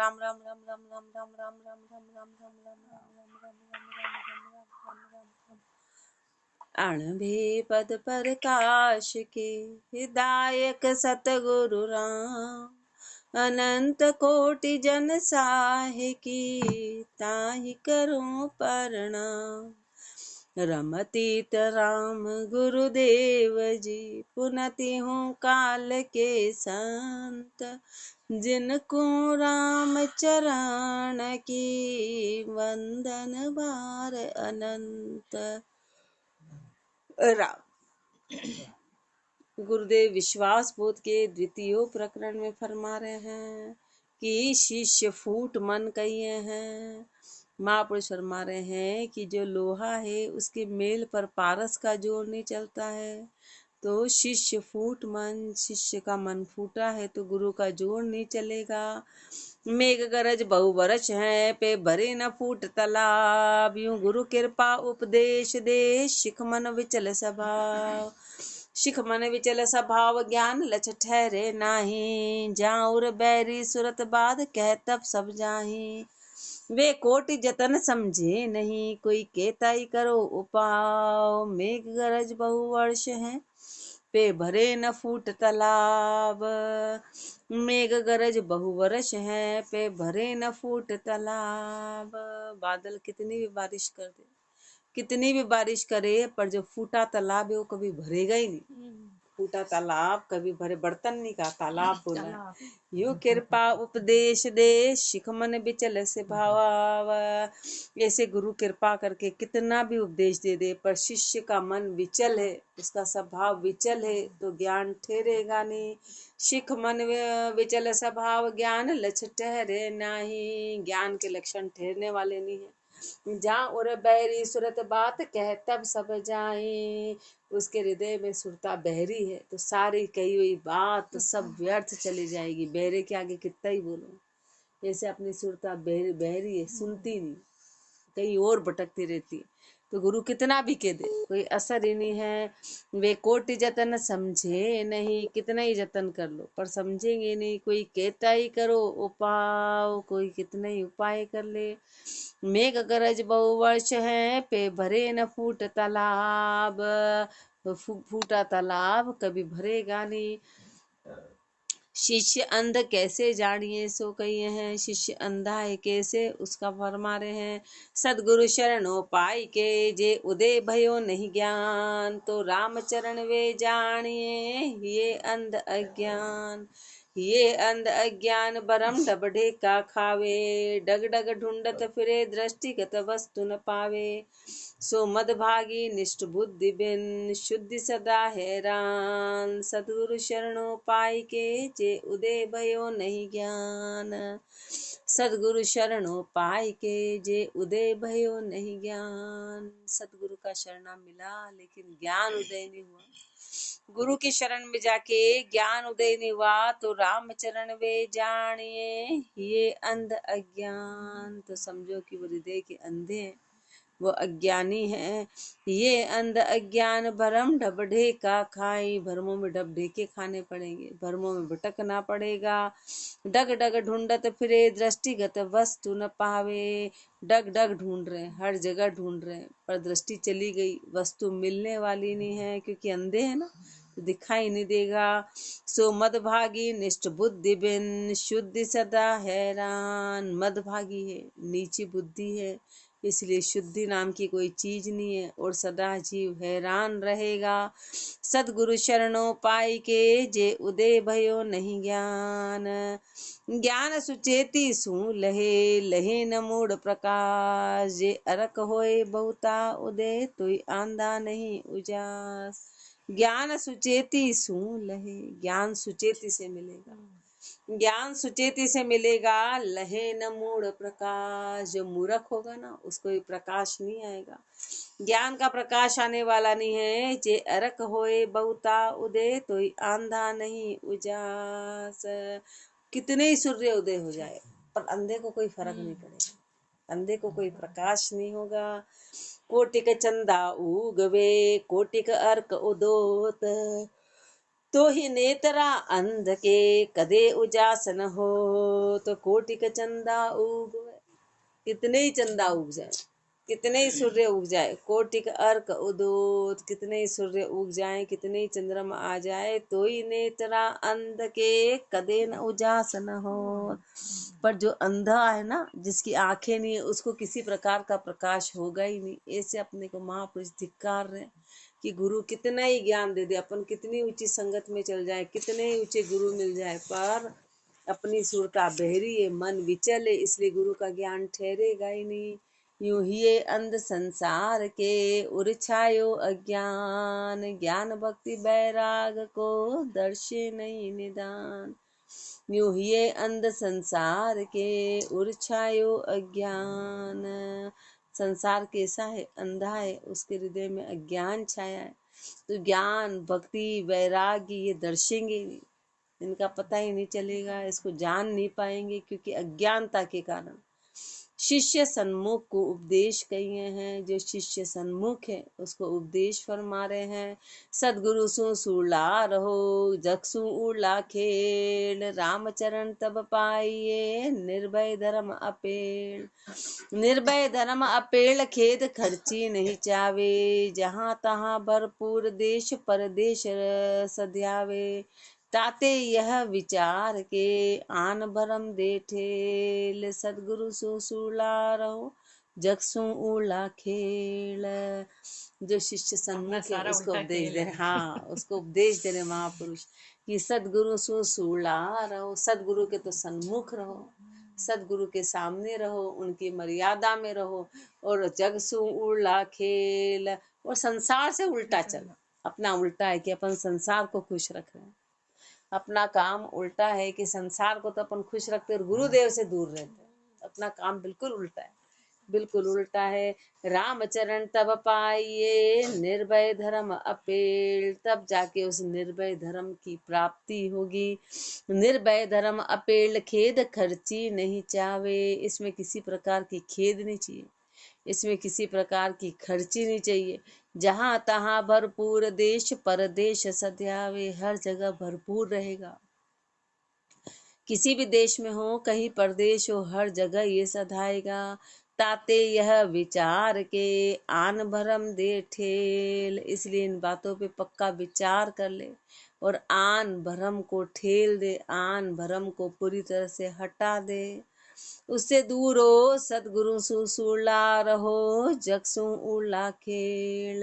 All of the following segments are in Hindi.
राम राम राम राम राम राम राम राम राम राम राम राम राम राम राम राम। अणभे पद प्रकाश के हिदायक सतगुरु राम, अनंत कोटि जन साहे की ताहि करूं प्रणाम। रमतीत राम गुरुदेव जी, पुनति हूँ काल के संत, जिनको राम चरण की वंदन बार अनंत। राम गुरुदेव विश्वास बोध के द्वितीय प्रकरण में फरमा रहे हैं कि शिष्य फूट मन कहिए हैं। महापुरुष फरमा रहे हैं कि जो लोहा है उसके मेल पर पारस का जोर नहीं चलता है, तो शिष्य फूट मन, शिष्य का मन फूटा है तो गुरु का जोर नहीं चलेगा। मेघ गरज बहु बरस है, पे भरे न फूट तालाब, यूं गुरु कृपा उपदेश दे, शिख मन विचल स्वभाव। शिख मन विचल स्वभाव, ज्ञान लछ ठहरे नाही, जाऊर बैरी सुरत बाद, कह तब सब जाही। वे कोटि जतन समझे नहीं, कोई केताई करो उपाव। मेघ गरज बहु वर्ष है, पे भरे न फूट तालाब। मेघ गरज बहु वर्ष है, पे भरे न फूट तालाब। बादल कितनी भी बारिश कर दे, कितनी भी बारिश करे, पर जो फूटा तालाब है वो कभी भरेगा ही नहीं। फूटा तालाब कभी भरे, बर्तन नहीं का तालाब बोला। यो कृपा उपदेश दे, शिख मन बिचल से भाव। ऐसे गुरु कृपा करके कितना भी उपदेश दे दे, पर शिष्य का मन विचल है, उसका स्वभाव विचल है, तो ज्ञान ठहरेगा नहीं। शिख मन विचल स्वभाव, ज्ञान लक्ष ठहरे नाही। ज्ञान के लक्षण ठहरने वाले नहीं है। जहाँ और बैरी सुरत बात, कह तब सब जाए। उसके हृदय में सुरता बहरी है, तो सारी कही हुई बात सब व्यर्थ चली जाएगी। बहरे के आगे कितना ही बोलो, जैसे अपनी सुरता बहरी है, सुनती नहीं, कहीं और भटकती रहती है। तो गुरु कितना भी कह दे, कोई असर ही नहीं है। वे कोटि जतन समझे नहीं, कितना ही जतन कर लो पर समझेंगे नहीं। कोई कहता ही करो उपाय, कोई कितना ही उपाय कर ले। मेघ गरज बहु वर्ष है, पे भरे न फूट तालाब। फूटा तालाब कभी भरेगा नहीं। शिष्य अंध कैसे जानिए, सो कहिए हैं। शिष्य अंधा है कैसे, उसका फरमा रहे हैं। सदगुरु शरणों पाई के, जे उदय भयो नहीं ज्ञान, तो राम चरण वे जानिए, ये अंध अज्ञान। ये अंध अज्ञान बरम डबडे का खावे, डग डग ढूंढत फिरे, दृष्टिगत वस्तु न पावे। सो मदभागी निष्ठ बुद्धि बिन, शुद्धि सदा हैरान। सदगुरु शरणों पाई के, जे उदय भयो नहीं ज्ञान। सदगुरु शरणों पाई के, जे उदय भयो नहीं ज्ञान। सदगुरु का शरणा मिला लेकिन ज्ञान उदय नहीं हुआ। गुरु की शरण में जाके ज्ञान उदय नहीं हुआ, तो राम चरण वे जानिए, ये अंध अज्ञान। तो समझो कि वो हृदय के अंधे हैं, वो अज्ञानी है। ये अंध अज्ञान भरम ढबढे का खाई, भरमों में ढबढेके खाने पड़ेंगे, भरमों में भटकना पड़ेगा। डग डग ढूंढत फिरे, दृष्टिगत वस्तु न पावे। डग डग ढूंढ रहे हैं, हर जगह ढूंढ रहे हैं, पर दृष्टि चली गई, वस्तु मिलने वाली नहीं है, क्योंकि अंधे है ना, तो दिखाई नहीं देगा। सो मदभागी निष्ठ बुद्धि बिन, शुद्धि सदा हैरान। मदभागी है, नीची बुद्धि है, इसलिए शुद्धि नाम की कोई चीज नहीं है, और सदा जीव हैरान रहेगा। सदगुरु शरणों पाई के, जे उदय भयो नहीं ज्ञान। ज्ञान सुचेती सु लहे, लहे न मूढ़ प्रकाश। जे अरक होए बहुता उदय, तोई आंधा नहीं उजास। ज्ञान सुचेती सु लहे, ज्ञान सुचेती से मिलेगा। ज्ञान सुचेती से मिलेगा, लहे न मूढ़ प्रकाश। जो मूर्ख होगा ना, उसको ये प्रकाश नहीं आएगा, ज्ञान का प्रकाश आने वाला नहीं है। जे अरक होए बहुता उदय, तो आंधा नहीं उजास। कितने ही सूर्य उदय हो जाए, पर अंधे को कोई फर्क नहीं पड़ेगा, अंधे को कोई प्रकाश नहीं होगा। कोटिक चंदा उगवे, कोटिक अर्क उदोत, तो ही नेत्रा अंध के कदे उजास न हो। तो कोटि का चंदा उग, कितने ही चंदा उग जाए, कितने ही सूर्य उग जाए, कोटिक अर्क उदोत, कितने ही सूर्य उग जाए, कितने ही चंद्रमा आ जाए, तो ही नेत्रा अंध के कदे न उजास न हो। पर जो अंधा है ना, जिसकी आंखें नहीं है, उसको किसी प्रकार का प्रकाश होगा ही नहीं। ऐसे अपने को महापुरुष धिक्कार रहे कि गुरु कितना ही ज्ञान दे दे, अपन कितनी ऊंची संगत में चल जाए, कितने ही ऊंचे गुरु मिल जाए, पर अपनी सुरता बहरी है, मन विचल है, इसलिए गुरु का ज्ञान ठहरेगा ही नहीं। यूं ही ये अंध संसार के उर्छायो अज्ञान, ज्ञान भक्ति बैराग को दर्शे नहीं निदान। यूं ही ये अंध संसार के उर्छायो अज्ञान, संसार कैसा है, अंधा है, उसके हृदय में अज्ञान छाया है। तो ज्ञान भक्ति वैराग्य ये दर्शेंगे नहीं, इनका पता ही नहीं चलेगा, इसको जान नहीं पाएंगे, क्योंकि अज्ञानता के कारण। शिष्य सन्मुख को उपदेश कहिए हैं, जो शिष्य सन्मुख है उसको उपदेश फरमा रहे हैं। सदगुरु सु सुला रहो जगसु उला खेल, रामचरण तब पाइये निर्भय धर्म अपेल। निर्भय धर्म अपेल खेद खर्ची नहीं चावे, जहाँ तहाँ भरपूर देश परदेश सध्यावे। ताते यह विचार के आन भरम दे ठेल, सदगुरु सुला रहो जगसु उला खेल। जो शिष्य सन्मुख है उसको उपदेश दे, हाँ उसको उपदेश दे रहे महापुरुष कि सदगुरु सुला रहो, सदगुरु के तो सन्मुख रहो, सदगुरु के सामने रहो, उनकी मर्यादा में रहो, और जगसु उला खेल, और संसार से उल्टा चलो। अपना उल्टा है कि अपन संसार को खुश रख रहे हैं, अपना काम उल्टा है कि संसार को तो अपन खुश रखते और गुरुदेव से दूर रहते हैं। अपना काम बिल्कुल उल्टा है, बिल्कुल उल्टा है। रामचरण तब पाइये निर्भय धर्म अपेल, तब जाके उस निर्भय धर्म की प्राप्ति होगी। निर्भय धर्म अपेल खेद खर्ची नहीं चावे, इसमें किसी प्रकार की खेद नहीं चाहिए, इसमें किसी प्रकार की खर्ची नहीं चाहिए। जहाँ तहाँ भरपूर देश परदेश सध्यावे, हर जगह भरपूर रहेगा, किसी भी देश में हो, कहीं परदेश हो, हर जगह ये सधाएगा। ताते यह विचार के आन भरम दे ठेल, इसलिए इन बातों पे पक्का विचार कर ले और आन भरम को ठेल दे, आन भरम को पूरी तरह से हटा दे। उससे दूर हो सदगुरु सुला रहो जगसु उला खेल,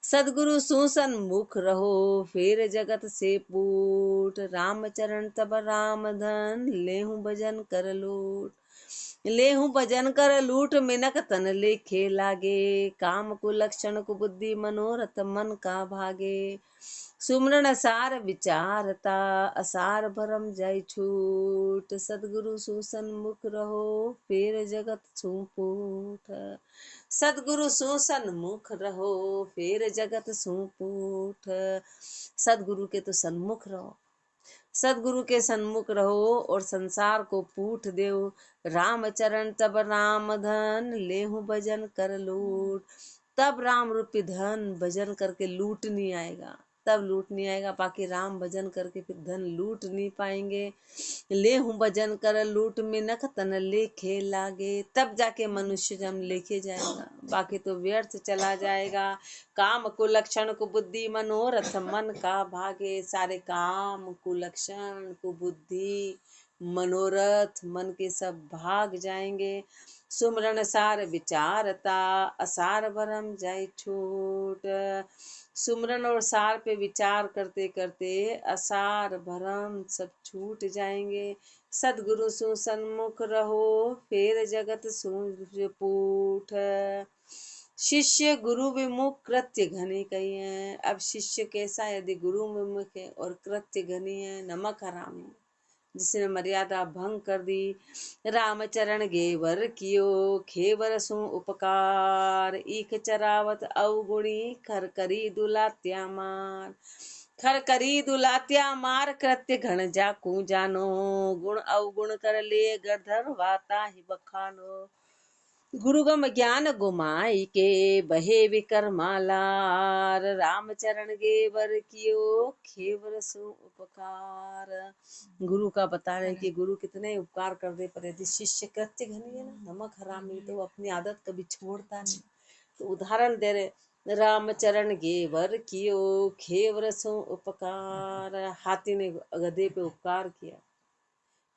सदगुरु सुसन्मुख रहो फिर जगत से पूट। रामचरण तब राम धन लेहु भजन कर लूट, लेहु भजन कर लूट, मिनक तन लेखे लागे। काम को लक्षण को बुद्धि मनोरथ मन का भागे। सुमरण सार विचारता असार भरम जाय छूट, सदगुरु सुसन्मुख रहो फिर जगत सुपूठ। सदगुरु सुसन्मुख रहो फिर जगत सुपूठ, सदगुरु के तो सन्मुख रहो, सदगुरु के सन्मुख रहो और संसार को पूठ देव। रामचरण तब राम धन लेहु भजन कर लूट, तब राम रूपी धन भजन करके लूट नहीं आएगा, तब लूट नहीं आएगा। बाकी राम भजन करके फिर धन लूट नहीं पाएंगे। लेहु भजन कर लूट मिनख तन लेखे लागे, तब जाके मनुष्य जन्म लेके जाएगा, बाकी तो व्यर्थ चला जाएगा। काम कुलक्षण कुबुद्धि मनोरथ मन का भागे, सारे काम कुलक्षण कुबुद्धि मनोरथ मन के सब भाग जाएंगे। सुमरण सार विचारता असार भरम जाय छूट, सुमरण और सार पे विचार करते करते असार भरम सब छूट जाएंगे। सदगुरु सु सन्मुख रहो फिर जगत सूर्यपूठ, शिष्य गुरु विमुख कृत्य घनी कही है। अब शिष्य कैसा, यदि गुरु विमुख है और कृत्य घनी है, नमक हरामी, जिसने मर्यादा भंग कर दी। रामचरण गेवर कियो खेवर सु उपकार, ईख चरावत अवगुणी खर करी दुलात्या मार। खर करी दुलात्या मार कृत्य घन जाकू जानो, गुण अवगुण कर ले गधर वाता ही बखानो। गुरुगम ज्ञान गुमाई के बहे विकर्मालार, रामचरण गेवर कियो खेवर सो उपकार। गुरु का बता रहे कि गुरु कितने उपकार कर दे पर यदि शिष्य कृत्य घनी है ना, नमक हरामी, तो अपनी आदत कभी छोड़ता नहीं। तो उदाहरण दे रहे, रामचरण गेवर कियो खेवर सो उपकार। हाथी ने गधे पे उपकार किया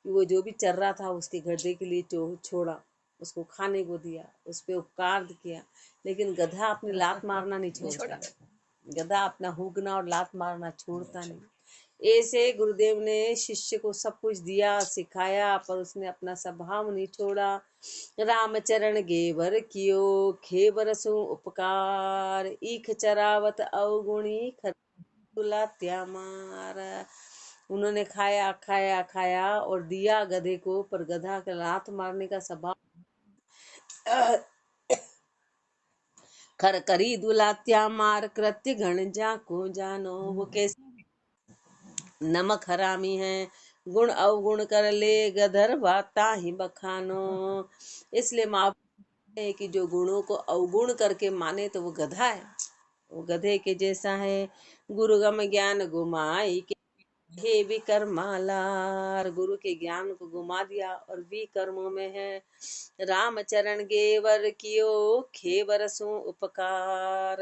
कि वो जो भी चल रहा था उसके गधे के लिए छोड़ा, उसको खाने को दिया, उस पर उपकार किया। लेकिन गधा अपनी लात मारना नहीं छोड़ता, गधा अपना हुगना और लात मारना छोड़ता नहीं। ऐसे गुरुदेव ने शिष्य को सब कुछ दिया, सिखाया, पर उसने अपना स्वभाव नहीं छोड़ा। रामचरण गेवर कियो खेबर सो उपकार, ईख चरावत अवगुणी तुला त्या मार। उन्होंने खाया खाया खाया और दिया गधे को, पर गधा का लात मारने का स्वभाव। खर करी दुलात्या मार कृत्य घण जा को जानो। वो कैसे नमक हरामी है, गुण अवगुण कर ले गधर बाता ही बखानो। इसलिए माँ है कि जो गुणों को अवगुण करके माने तो वो गधा है, वो गधे के जैसा है। गुरुगम ज्ञान गुमाई के हे विकर्मालार, गुरु के ज्ञान को गुमा दिया और विकर्मों में है। रामचरण गेवर कियो खेवर सो उपकार,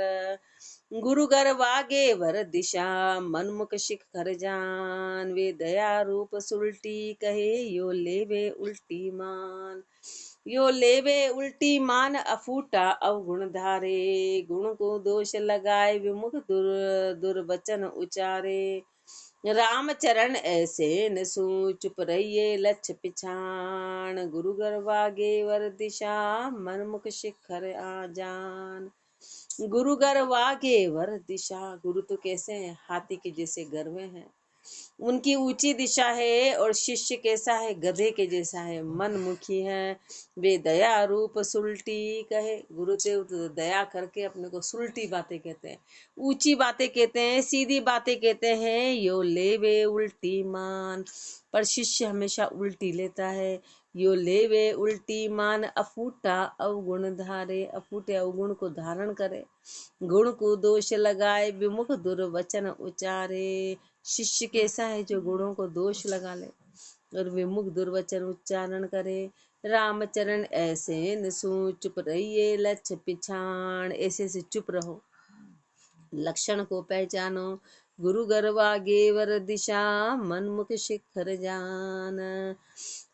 गुरु गर्वागे वर दिशा मनमुख शिखर जान। वे दया रूप सुलटी कहे यो लेवे उल्टी मान। यो लेवे उल्टी मान अफूटा अवगुण धारे, गुण को दोष लगाए विमुख दुर्वचन उचारे। रामचरण ऐसे न सू चुप रहिए लक्ष्य पिछाण, गुरु गर्वागे वर दिशा मनमुख शिखर आ जान। गुरु गर्वागे वर दिशा, गुरु तो कैसे हैं, हाथी के जैसे गर्वे हैं, उनकी ऊंची दिशा है। और शिष्य कैसा है, गधे के जैसा है, मनमुखी है। वे दया रूप सुलटी कहे, गुरुदेव तो दया करके अपने को सुलटी बातें कहते हैं, ऊंची बातें कहते हैं, सीधी बातें कहते हैं। यो लेवे उल्टी मान, पर शिष्य हमेशा उल्टी लेता है। यो लेवे उल्टी मान अफूटा अवगुण धारे, अफूटे अवगुण को धारण करे, गुण को दोष लगाए विमुख दुर्वचन उचारे। शिष्य कैसा है, जो गुणों को दोष लगा ले और विमुख दुर्वचन उच्चारण करे। रामचरण ऐसे न सू चुप रहिए लक्ष्य पिछाण, ऐसे से चुप रहो, लक्षण को पहचानो। गुरु गर्वा गेवर दिशा मनमुख शिखर जान।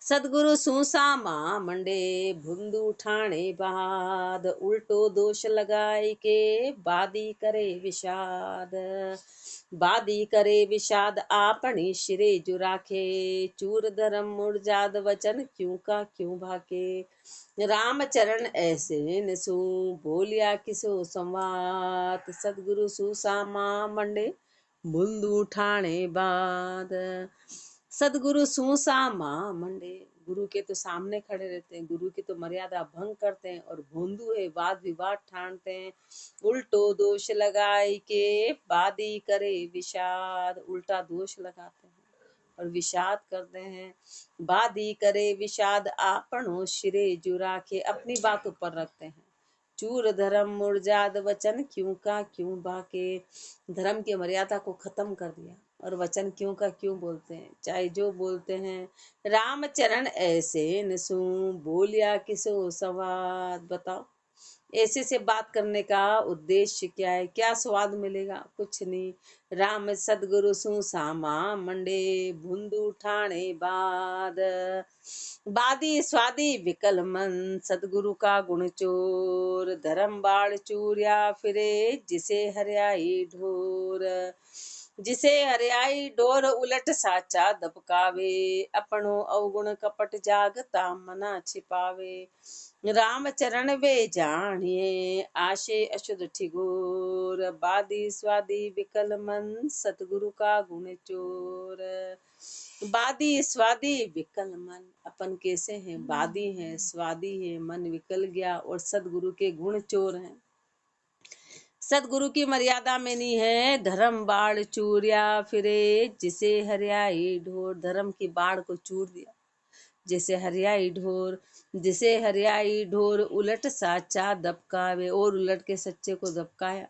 सदगुरु सूसा मां मंडे भुंदू ठाणे बाद, उल्टो दोष लगाए के बादी करे विषाद। बादी करे विषाद आपनी शिरे जुराखे, चूर धर्म मुरजाद वचन क्यों का क्यों भाके। रामचरण ऐसे न सू बोलिया किसो संवाद, सदगुरु सुसामा मंडे बुंदू ठाणे बाद। सदगुरु सुसामा मंडे, गुरु के तो सामने खड़े रहते हैं, गुरु की तो मर्यादा भंग करते हैं और भोंदू है, वाद विवाद ठानते हैं। उल्टो दोष लगाए के बादी करे विषाद, उल्टा दोष लगाते हैं और विषाद करते हैं। बादी करे विषाद आपनो शिरे जुराखे, अपनी बात ऊपर रखते हैं। चूर धर्म मुरजाद वचन क्यों का क्यों बाके, धर्म की मर्यादा को खत्म कर दिया और वचन क्यों का क्यों बोलते हैं, चाहे जो बोलते हैं। रामचरण ऐसे न सू बोलिया किसो संवाद, बताओ ऐसे से बात करने का उद्देश्य क्या है, क्या स्वाद मिलेगा, कुछ नहीं। राम सदगुरु सुसामा मंडे भुंदू ठाणे बाद, बादी स्वादी विकल मन सदगुरु का गुण चोर। धर्म बाढ़ चूरिया फिरे जिसे हरियाई ढोर, जिसे हरियाई डोर उलट साचा दबकावे। अपनो अवगुण कपट जागता मना छिपावे। रामचरण वे जानिए आशे अशुद्ध ठिगोर, बादी स्वादी विकल मन सतगुरु का गुण चोर। बादी स्वादी विकल मन, अपन कैसे हैं, बादी हैं, स्वादी है, मन विकल गया और सदगुरु के गुण चोर हैं, सदगुरु की मर्यादा में नहीं है। धर्म बाढ़ चूरिया फिरे जिसे हरियाई ढोर, धर्म की बाढ़ को चूर दिया, जैसे हरियाई ढोर उलट साचा दबकावे, और उलट के सच्चे को दबकाया।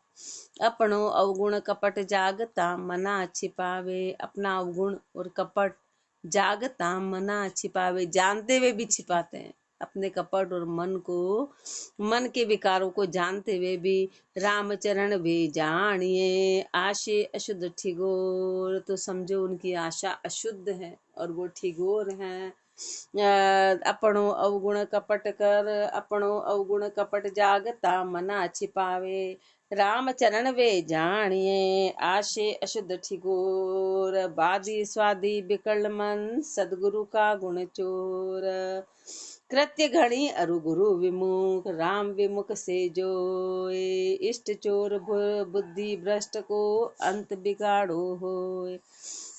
अपनो अवगुण कपट जागता मना छिपावे, अपना अवगुण और कपट जागता मना छिपावे, जानते हुए भी छिपाते हैं अपने कपट और मन के विकारों को जानते हुए भी। रामचरण वे जानिए आशे अशुद्ध ठिगोर, तो समझो उनकी आशा अशुद्ध है और वो ठिगोर हैं। अपनो अवगुण कपट जागता मना छिपावे, रामचरण वे जानिए आशे अशुद्ध ठिगोर। वादी स्वादी विकल मन सदगुरु का गुण चोर, कृत्य घड़ी अरु गुरु विमुख राम विमुख से जोए। इष्ट चोर बुद्धि भ्रष्ट को अंत बिगाड़ो होए,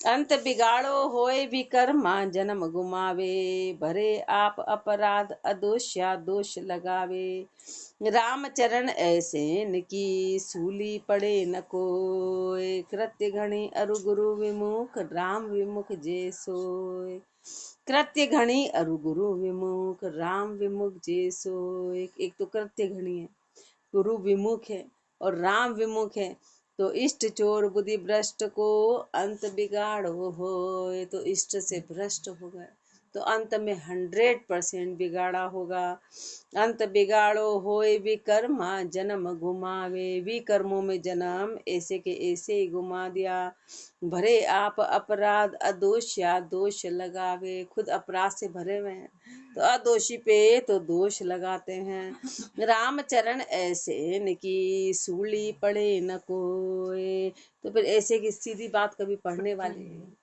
अंत बिगाड़ो होए भी कर्मा जन्म गुमावे। भरे आप अपराध अदोष्या दोष लगावे, रामचरण ऐसे की सूली पड़े न कोय। कृत्य घणी अरु गुरु विमुख राम विमुख जे सोय, कृत्य घणी अरु गुरु विमुख राम विमुख जे सोय। एक तो कृत्य घणी है, गुरु विमुख है और राम विमुख है। तो इष्ट चोर बुद्धि भ्रष्ट को अंत बिगाड़ो होए, तो इष्ट से भ्रष्ट हो गए तो अंत में 100% बिगाड़ा होगा। अंत बिगाड़ो होए विकर्मा जन्म घुमावे, विकर्मों में जन्म ऐसे के ऐसे ही घुमा दिया। भरे आप अपराध अदोष्या दोष लगावे, खुद अपराध से भरे हुए हैं तो अदोषी पे तो दोष लगाते हैं। रामचरण ऐसे न की सूली पढ़े न कोई, तो फिर ऐसे की सीधी बात कभी पढ़ने वाली नहीं,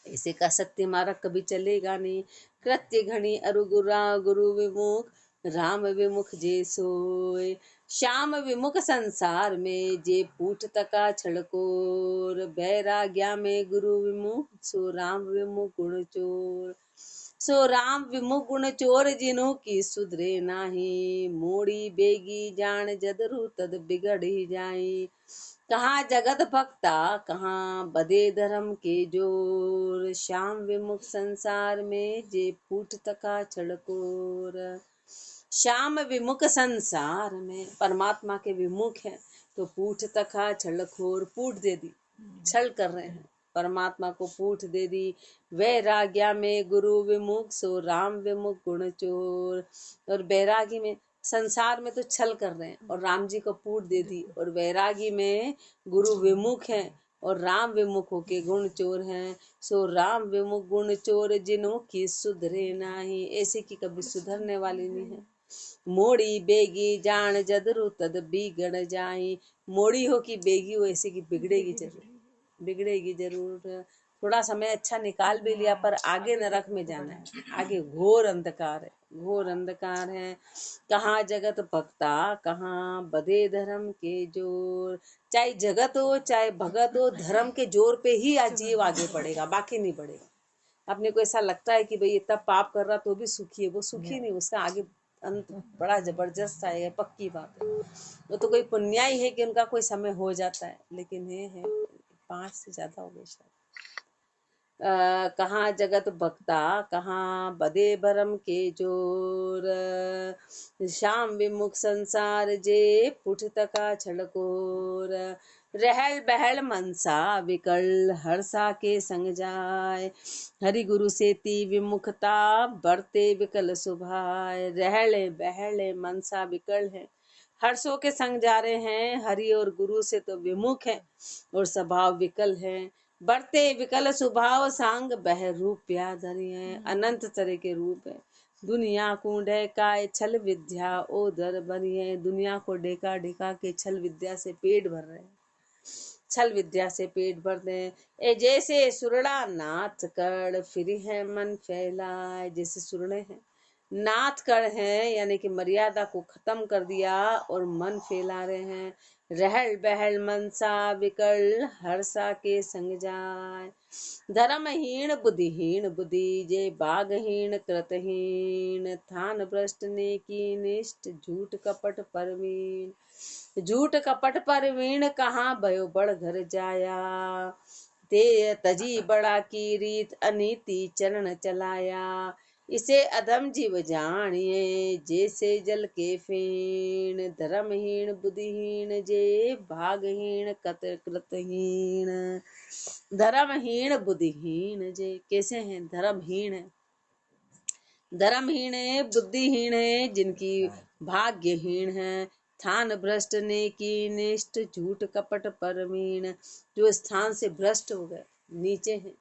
ऐसे का सत्य मार्ग कभी चलेगा नहीं। कृत्य घनी अरु गुरु विमुख राम विमुख जे सोय, श्याम विमुख संसार में जे पूठ तका छड़कोर। बैराग्या में गुरु विमुख सो राम विमुख गुण चोर, सो राम विमुख गुण चोर जिन्हों की सुधरे नाही। मोड़ी बेगी जान जदरु तद बिगड़ी जाई, कहाँ जगत भक्ता कहाँ बदे धर्म के जोर। श्याम विमुख संसार में जे पूठ तका छड़कोर, श्याम विमुख संसार में परमात्मा के विमुख है तो पूठ तका छलखोर, पूठ दे दी, छल कर रहे हैं परमात्मा को पूठ दे दी। वैराग्या में गुरु विमुख सो राम विमुख गुण चोर, और बैरागी में संसार में तो छल कर रहे हैं और राम जी को पूठ दे दी, और वैरागी में गुरु विमुख हैं और राम विमुख होके गुण चोर हैं। सो राम विमुख गुण चोर जिन्हों की सुधरे नाही, ऐसे की कभी सुधरने वाली नहीं है। मोड़ी बेगी जान जदरु तद बिगड़ जाई, मोड़ी हो कि बेगी हो, ऐसे की बिगड़ेगी जरूर, बिगड़ेगी जरूर। थोड़ा समय अच्छा निकाल भी लिया पर आगे नरक में जाना है, आगे घोर अंधकार है, घोर अंधकार है। कहाँ जगत भक्ता कहाँ बदे धर्म के जोर, चाहे जगत हो चाहे भगत हो, धर्म के जोर पे ही आज जीव आगे बढ़ेगा, बाकी नहीं बढ़ेगा। अपने को ऐसा लगता है कि भाई इतना पाप कर रहा तो भी सुखी है, वो सुखी नहीं, उसका आगे अंत बड़ा जबरदस्त आएगा, पक्की बात है। वो तो कोई पुण्याई है कि उनका कोई समय हो जाता है, लेकिन ये है 5 से ज्यादा हो गए शायद। कहाँ जगत भक्ता कहाँ बदे भरम के जोर, श्याम विमुख संसार जे पुठ तका छड़कोर। रहल बहल मनसा विकल हर्षा के संग जाय, हरि गुरु से ती विमुखता बरते विकल सुभाय। रहल बहल मनसा विकल है, हर्षों के संग जा रहे हैं, हरि और गुरु से तो विमुख है और स्वभाव विकल है। बढ़ते विकल स्वभाव सांग बह रूप प्यादरी है, अनंत तरह के रूप है। दुनिया को ढेकाए छल विद्या ओदर बनी है, दुनिया को ढेका ढेका के छल विद्या से पेट भर रहे हैं, छल विद्या से पेट भरते हैं। ए जैसे सुरड़ा नाथ कर फिर है मन फैलाए, जैसे सुरड़े हैं नाथ कर हैं यानी कि मर्यादा को खत्म कर दिया और मन फैला रहे हैं। रहल बहल मनसा विकल हर्षा के संग जाय, धर्महीन बुद्धिहीन बुद्धि जे बागहीन कृतहीन। थान भ्रष्ट ने की निष्ठ झूठ कपट परवीन, झूठ कपट परवीन कहाँ भयो बड़ घर जाया। ते तजी बड़ा की रीत अनीति चरण चलाया। इसे अधम जीव जानिए जैसे जल के फेण, धर्महीन बुद्धिहीन जे भागहीन कत कृतहीन। धर्महीन बुद्धिहीन जे कैसे हैं? धर्महीन है, धर्महीन है, बुद्धिहीन है, जिनकी भाग्यहीन है। स्थान भ्रष्ट ने की निष्ठ, झूठ कपट परमीण। जो स्थान से भ्रष्ट हो गए, नीचे हैं,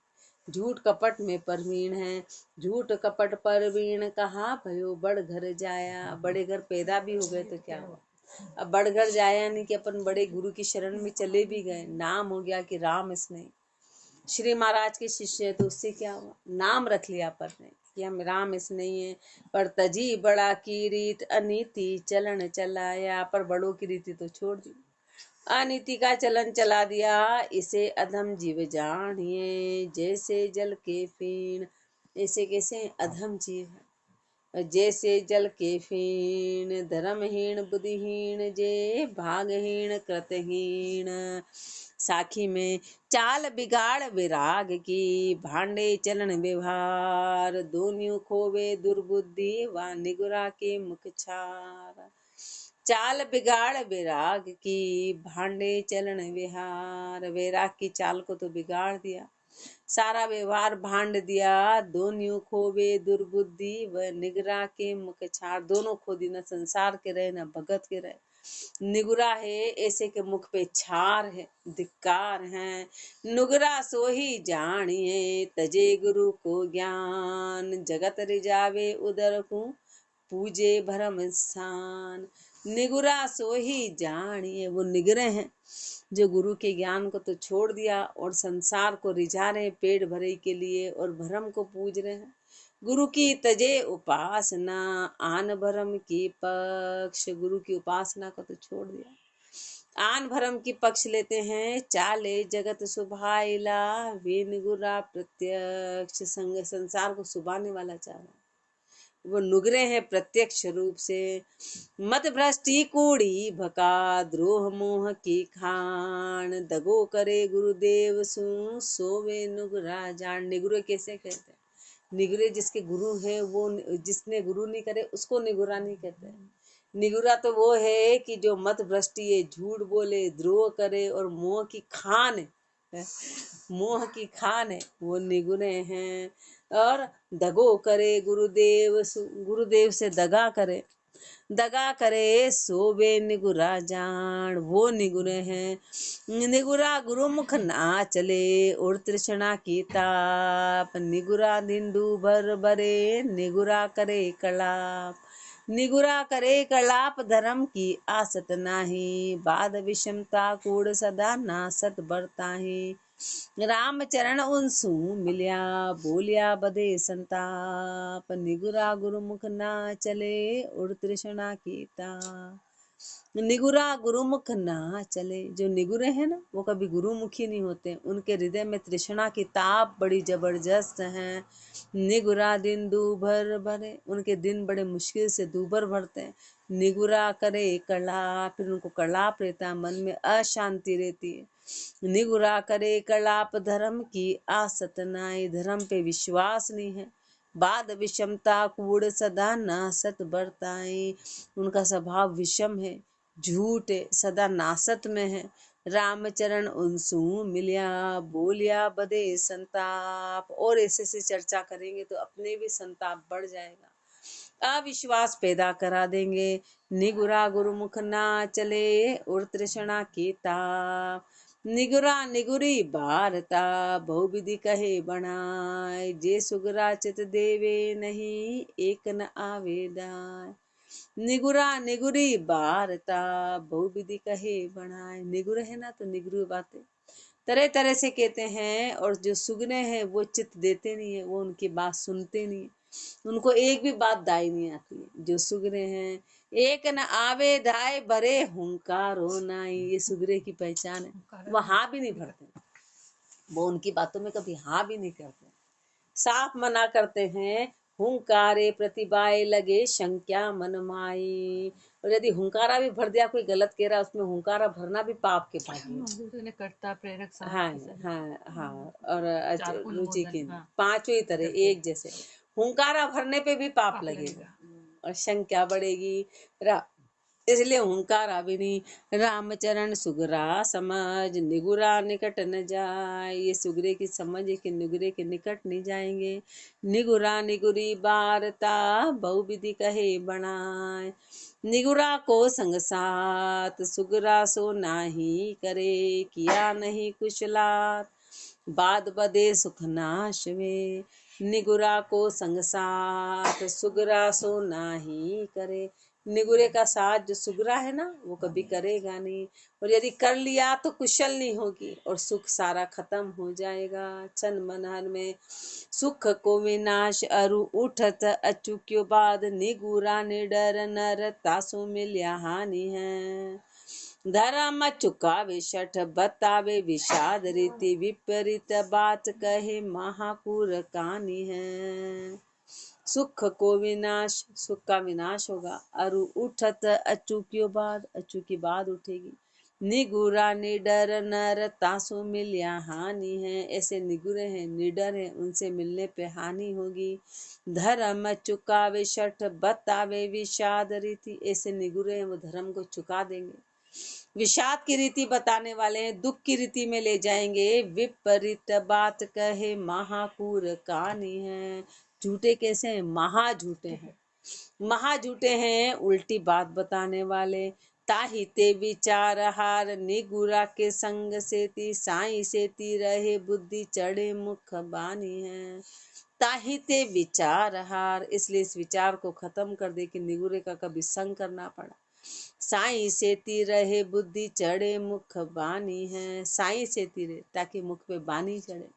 झूठ कपट में परवीण है। झूठ कपट परवीण कहा भयो बड़ घर जाया। बड़े घर पैदा भी हो गए तो क्या हुआ? अब बड़ घर जाया यानी कि अपन बड़े गुरु की शरण में चले भी गए, नाम हो गया कि राम स्नेह। श्री महाराज के शिष्य है तो उससे क्या हुआ? नाम रख लिया पर ने कि हम राम स्नेही है। पर तजी बड़ा की रीत अनीति चलन चलाया। पर बड़ों की रीति तो छोड़ दी, अनीति का चलन चला दिया। इसे अधम जीव जानिए जैसे जल के फेण। ऐसे कैसे? अधम जीव है, जैसे जल के फेण। धर्महीन बुद्धिहीन जे भागहीन कृतहीन। साखी में चाल बिगाड़ विराग की, भांडे चलन व्यवहार। दोनियों खोवे दुर्बुद्धि व निगुरा के मुख छार। चाल बिगाड़ विराग की, भांडे चलन विहार। वैराग की चाल को तो बिगाड़ दिया, सारा व्यवहार भांड दिया। दोनों खोवे दुर्बुद्धि व निगरा के मुख छाड़। दोनों खो दी, न संसार के रहे न भगत के रहे। निगुरा है ऐसे के मुख पे छार है, धिक्कार है। नुगरा सो ही जानिए तजे गुरु को ज्ञान। जगत रिजावे उदर को पूजे भरम स्थान। निगुरा सो ही जानिए, वो निगरे हैं जो गुरु के ज्ञान को तो छोड़ दिया और संसार को रिझा रहे पेट भरे के लिए और भरम को पूज रहे हैं। गुरु की तजे उपासना, आन भरम की पक्ष। गुरु की उपासना को तो छोड़ दिया, आन भरम की पक्ष लेते हैं। चाले जगत सुभाइला, वे निगुरा प्रत्यक्ष। संग संसार को सुभाने वाला चाह रहा, वो नुगरे हैं प्रत्यक्ष रूप से। मत भ्रष्टि कूड़ी भका, द्रोह मोह की खान। दगो करे गुरुदेव सु, सोवे नुगरा जान। निगुरे कैसे कहते हैं? निगुरे जिसके गुरु है वो, जिसने गुरु नहीं करे उसको निगुरा नहीं कहते। निगुरा तो वो है कि जो मत भ्रष्टि है, झूठ बोले, द्रोह करे और मोह की खान है, मोह की खान है, वो निगुरे हैं। और दगो करे गुरुदेव, गुरुदेव से दगा करे, दगा करे सोबे निगुरा जान। वो निगुरे हैं। निगुरा गुरुमुख ना चले, और तृष्णा की ताप। निगुरा दिंडू भर बरे, निगुरा करे कलाप। निगुरा करे कलाप, धर्म की आसत नाही। बाद विषमता कूड़ सदा नासत बरताही। राम चरण उनसु मिलिया, बोलिया बदे संताप। निगुरा गुरुमुख ना चले, उड़ तृष्णा की ताप। निगुरा गुरुमुख ना चले, जो निगुरे हैं ना वो कभी गुरुमुखी नहीं होते। उनके हृदय में तृष्णा की ताप बड़ी जबरदस्त है। निगुरा दिन दूभर भरे, उनके दिन बड़े मुश्किल से दूभर भरते हैं। निगुरा करे कलाप, फिर उनको कलाप रहता है, मन में अशांति रहती है। निगुरा करे कलाप, धर्म की आसत नाई। धर्म पे विश्वास नहीं है। बाद विषमता कूड़ सदा नासत बरताई। उनका स्वभाव विषम है, झूठ है, सदा नासत में है। रामचरण उनसु मिलिया, बोलिया बदे संताप। और ऐसे से चर्चा करेंगे तो अपने भी संताप बढ़ जाएगा, अविश्वास पैदा करा देंगे। निगुरा गुरुमुख ना चले, और तृष्णा की ताप। निगुरा निगुरी बारता, बहु विधि कहे बनाए। जे सुगरा चित देवे नहीं, एक न आवेदाय। निगुरा निगुरी बारता, बहु विधि कहे बनाए। निगुर है ना तो निगुरी बातें तरह तरह से कहते हैं। और जो सुगने हैं वो चित्त देते नहीं है, वो उनकी बात सुनते नहीं है, उनको एक भी बात दाई नहीं आती है। जो सुगरे हैं, एक न आवे दाय भरे हुंकारो नाई। ये सुगरे की पहचान है। वो हाँ भी नहीं भरते, वो उनकी बातों में कभी हाँ भी नहीं करते, साफ मना करते हैं। हुंकारे प्रतिभाए लगे शंक्या मन माई। और यदि हुंकारा भी भर दिया, कोई गलत कह रहा है, उसमें हुंकारा भरना भी पाप के भागी है। कर्ता प्रेरक हाँ साथ हाँ हाँ। और चार रुचि की हाँ, पांचों ही तरह एक जैसे हुंकारा भरने पे भी पाप लगेगा और शंका बढ़ेगी। इसलिए हुंकारा भी नहीं। रामचरण सुगरा समझ निगुरा निकट न जाए। ये सुगरे की समझ है कि निगुरे के निकट नहीं जाएंगे। निगुरा निगुरी बारता बहुविधि कहे बनाए। निगुरा को संग साथ सुगरा सो नाही करे। किया नहीं कुशलात बाद बदे सुख नाश वे। निगुरा को संग साथ सुगरा सो नाही करे। निगुरे का साथ जो सुगरा है ना, वो कभी करेगा नहीं। और यदि कर लिया तो कुशल नहीं होगी और सुख सारा खत्म हो जाएगा। छन मनहर में सुख को विनाश अरु उठत अचुक्यो बाद। निगुरा निडर नर तासु मिल्या हानि है। धर्म चुकावे शठ बतावे विषाद रीति। विपरीत बात कहे महापुर कहानी है। सुख को विनाश, सुख का विनाश होगा। अरु उठत अचूक्यो बाद, अचूकी बाद उठेगी। निगुरा निडर नर तासो मिल्या हानि है। ऐसे निगुरे हैं, निडर हैं, उनसे मिलने पे हानि होगी। धर्म चुकावे शठ बतावे विषाद रीति। ऐसे निगुरे हैं, वो धर्म को चुका देंगे, विषाद की रीति बताने वाले हैं, दुख की रीति में ले जाएंगे। विपरीत बात कहे महापुर कहानी है। झूठे कैसे हैं? महा झूठे हैं, महा झूठे हैं, उल्टी बात बताने वाले। ताहि ते विचार हार निगुरा के संग से ती। साई से ती रहे बुद्धि चढ़े मुख बानी है। ताहि ते विचार हार, इसलिए इस विचार को खत्म कर दे कि निगुरे का कभी संग करना पड़ा। साई सेती रहे बुद्धि चढ़े मुख बानी है। साई सेती रहे ताकि मुख पे बानी चढ़े।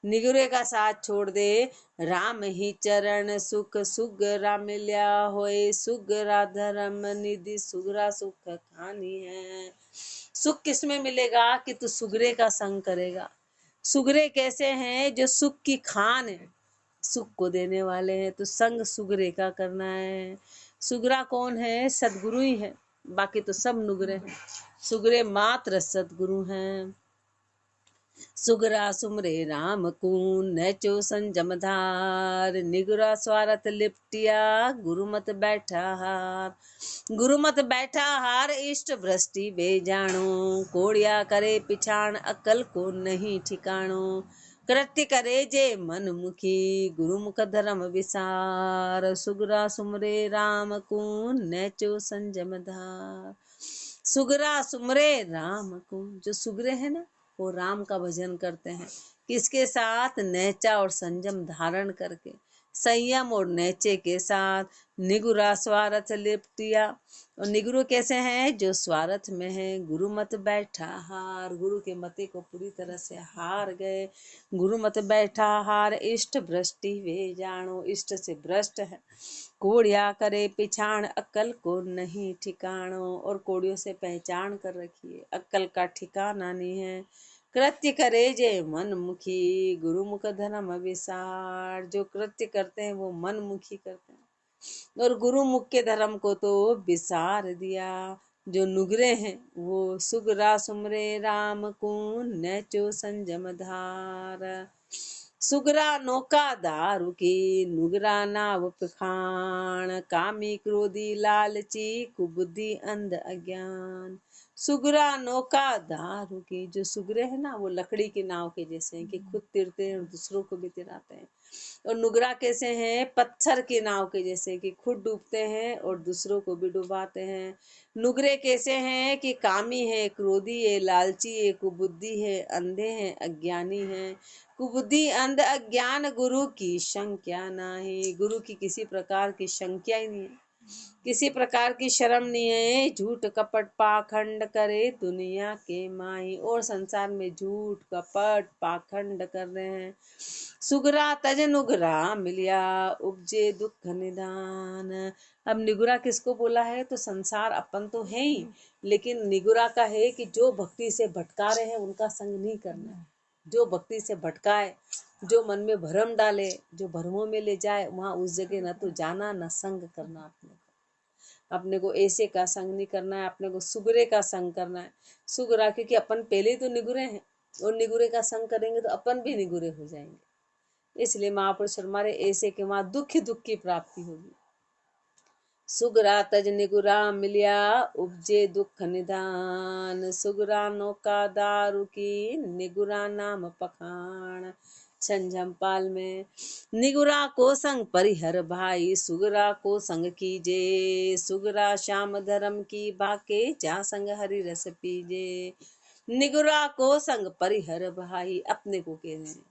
निगुरे का साथ छोड़ दे। राम ही चरण सुख सुगरा मिल्या होए। सुगरा धर्म निधि सुगरा सुख खानी है। सुख किसमें मिलेगा कि तू सुगरे का संग करेगा। सुगरे कैसे हैं? जो सुख की खान है, सुख को देने वाले हैं। तो संग सुगरे का करना है। सुगरा कौन है? सदगुरु ही है, बाकी तो सब नुगरे हैं। सुगरे मात्र सदगुरु हैं। सुगरा सुमरे राम कून नैचो संजम धार। निगुरा स्वार्थ लिपटिया गुरुमत बैठा हार। गुरुमत बैठा हार इष्ट भ्रष्टि बेजाणो। कोड़िया करे पिछाण अकल को नहीं ठिकाणो। कृत्य करे जे मन मुखी गुरुमुख धर्म विसार। सुगरा सुमरे राम कून नैचो संजम धार। सुगरा सुमरे राम को, जो सुगरे है ना, वो राम का भजन करते हैं। किसके साथ? नैचा और संयम धारण करके, संयम और नैचे के साथ। निगुरा स्वार्थ लिपटिया, और निगुरु कैसे हैं? जो स्वार्थ में है। गुरु मत बैठा हार, गुरु के मते को पूरी तरह से हार गए। गुरु मत बैठा हार इष्ट भ्रष्टि वे जानो, इष्ट से भ्रष्ट है। कोड़िया करे पिछाण अक्ल को नहीं ठिकाणो, और कोड़ियों से पहचान कर रखिए, अक्ल का ठिकाना नहीं है। कृत्य करे जे मन मुखी गुरुमुख धर्म विसार, जो कृत्य करते हैं वो मन मुखी करते हैं और गुरुमुख के धर्म को तो विसार दिया। जो नुगरे हैं वो सुगरा सुमरे राम कून नैचो संजम धार। सुगरा नौका दारू की नुगरा नाव पखान। कामी क्रोधी लालची कुबुद्धि अंध अज्ञान। सुगरा नौका दारू की, जो सुगरे है ना, वो लकड़ी की नाव के जैसे हैं कि खुद तिरते हैं और दूसरों को भी तिराते हैं। और नुगरा कैसे हैं? पत्थर की नाव के जैसे कि खुद डूबते हैं और दूसरों को भी डुबाते हैं। नुगरे कैसे हैं? कि कामी है, क्रोधी है, लालची है, कुबुद्धि है, अंधे हैं, अज्ञानी हैं। कुबुद्धि अंध अज्ञान गुरु की शंक्या नहीं, गुरु की किसी प्रकार की शंक्या ही नहीं है, किसी प्रकार की शर्म नहीं है। झूठ कपट पाखंड करे दुनिया के माही, और संसार में झूठ कपट पाखंड कर रहे हैं। सुगरा तज नुगरा मिलिया उपजे दुख निदान। अब निगुरा किसको बोला है? तो संसार अपन तो है ही, लेकिन निगुरा का है कि जो भक्ति से भटका रहे हैं उनका संग नहीं करना है। जो भक्ति से भटकाए जो मन में भ्रम डाले, जो भ्रमों में ले जाए, वहां उस जगह न तो जाना न संग करना। अपने को ऐसे का संग नहीं करना है, अपने को सुगरे का संग करना है। सुगरा क्योंकि अपन पहले तो निगुरे हैं, और निगुरे का संग करेंगे तो अपन भी निगुरे हो जाएंगे। इसलिए महापुरुष हमारे ऐसे के वहां दुख दुख की प्राप्ति होगी। सुगरा तज निगुरा मिलिया उपजे दुख निदान, सुगरा नौका दारू की निगुरा नाम पखान। छंझमपाल में निगुरा को संग परिहर भाई, सुगरा को संग कीजे, सुगरा श्याम धर्म की बाके, जा संग हरि रस पीजे। निगुरा को संग परिहर भाई, अपने को कह रहे हैं,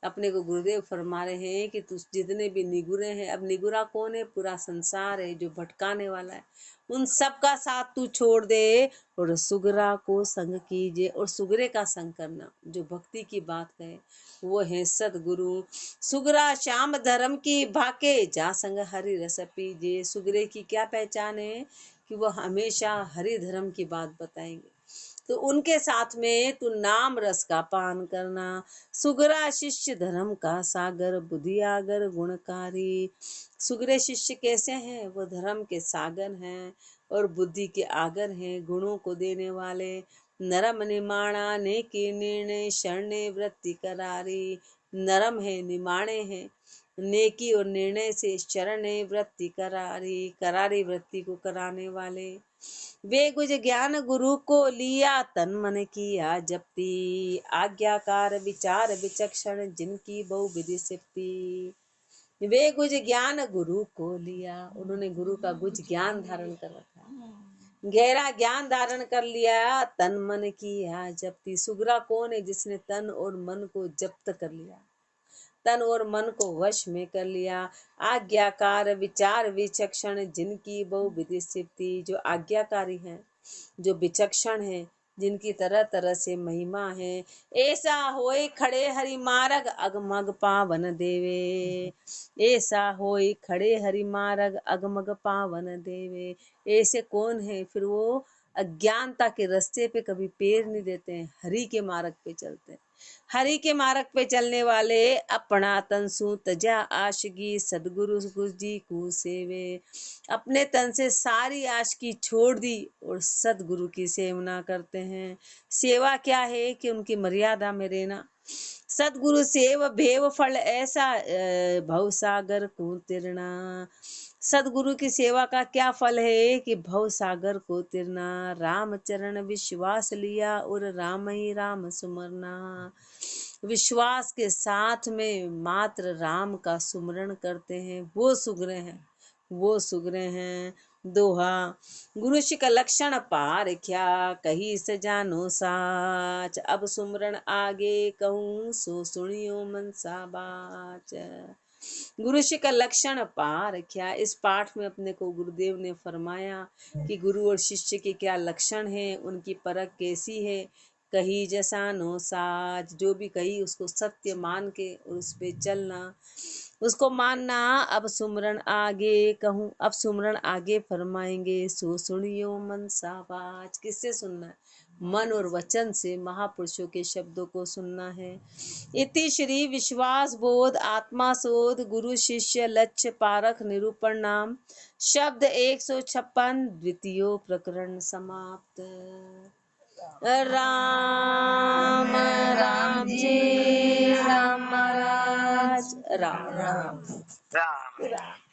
अपने को गुरुदेव फरमा रहे हैं कि तू जितने भी निगुरे हैं, अब निगुरा कौन है? पूरा संसार है जो भटकाने वाला है, उन सब का साथ तू छोड़ दे और सुगरा को संग कीजिए। और सुगरे का संग करना, जो भक्ति की बात कहे, वो है सदगुरु। सुगरा श्याम धर्म की भाके, जा संग हरि रस पीजे। सुगरे की क्या पहचान है? कि वो हमेशा हरि धर्म की बात बताएंगे, तो उनके साथ में तू नाम रस का पान करना। सुगरा शिष्य धर्म का सागर, बुद्धि आगर गुणकारी। सुगरे शिष्य कैसे हैं? वो धर्म के सागर हैं और बुद्धि के आगर हैं, गुणों को देने वाले। नरम निमाणा ने की निर्णय, शरणे वृत्ति करारी। नरम है, निमाणे हैं, नेकी और निर्णय से शरण वृत्ति करारी, करारी वृत्ति को कराने वाले। वे गुज ज्ञान गुरु को लिया, तन मन किया जपती, आज्ञाकार विचार विचक्षण, जिनकी बहु विधि सिप्ती। वे गुज ज्ञान गुरु को लिया, उन्होंने गुरु का गुज ज्ञान धारण कर रखा, गहरा ज्ञान धारण कर लिया। तन मन किया जपती। सुगरा कौन है? जिसने तन और मन को जप्त कर लिया, तन और मन को वश में कर लिया। आज्ञाकार विचार विचक्षण, जिनकी बहु विधि सिद्धि। जो आज्ञाकारी हैं, जो विचक्षण हैं, जिनकी तरह तरह से महिमा है। ऐसा होए खड़े हरि मार्ग, अगमग पावन देवे। ऐसा होए खड़े हरि मार्ग, अगमग पावन देवे। ऐसे कौन है? फिर वो अज्ञानता के रास्ते पे कभी पैर नहीं देते हैं, हरि के मार्ग पे चलते हैं। हरि के मार्ग पे चलने वाले अपना तन सु तजा आशगी, सदगुरु जी को सेवे। अपने तन से सारी आशकी छोड़ दी और सदगुरु की सेवना करते हैं। सेवा क्या है? कि उनकी मर्यादा में रहना। सदगुरु सेव भेव फल ऐसा, भवसागर को तिरना। सदगुरु की सेवा का क्या फल है? कि भव सागर को तिरना। राम चरण विश्वास लिया और राम ही राम सुमरना। विश्वास के साथ में मात्र राम का सुमरण करते हैं, वो सुगरे हैं, वो सुगरे हैं। दोहा गुरु शिक लक्षण पारख्या, कही सजानो साच। अब सुमरण आगे कहूँ, सो सुनियो मनसा बाच। गुरु शिक लक्षण पारख्या। इस पाठ में अपने को गुरुदेव ने फरमाया कि गुरु और शिष्य के क्या लक्षण हैं, उनकी परख कैसी है। कही जैसा नो साच, जो भी कही उसको सत्य मान के और उस पे चलना, उसको मानना। अब सुमरण आगे कहूँ, अब सुमरण आगे फरमाएंगे, सो सुनियो मन साबाज। किससे सुनना है? मन और वचन से महापुरुषों के शब्दों को सुनना है। इति श्री विश्वास बोध आत्मा शोध गुरु शिष्य लक्ष्य पारख निरूपण नाम शब्द 156 द्वितीय प्रकरण समाप्त। राम राम जी राम महाराज राम राम।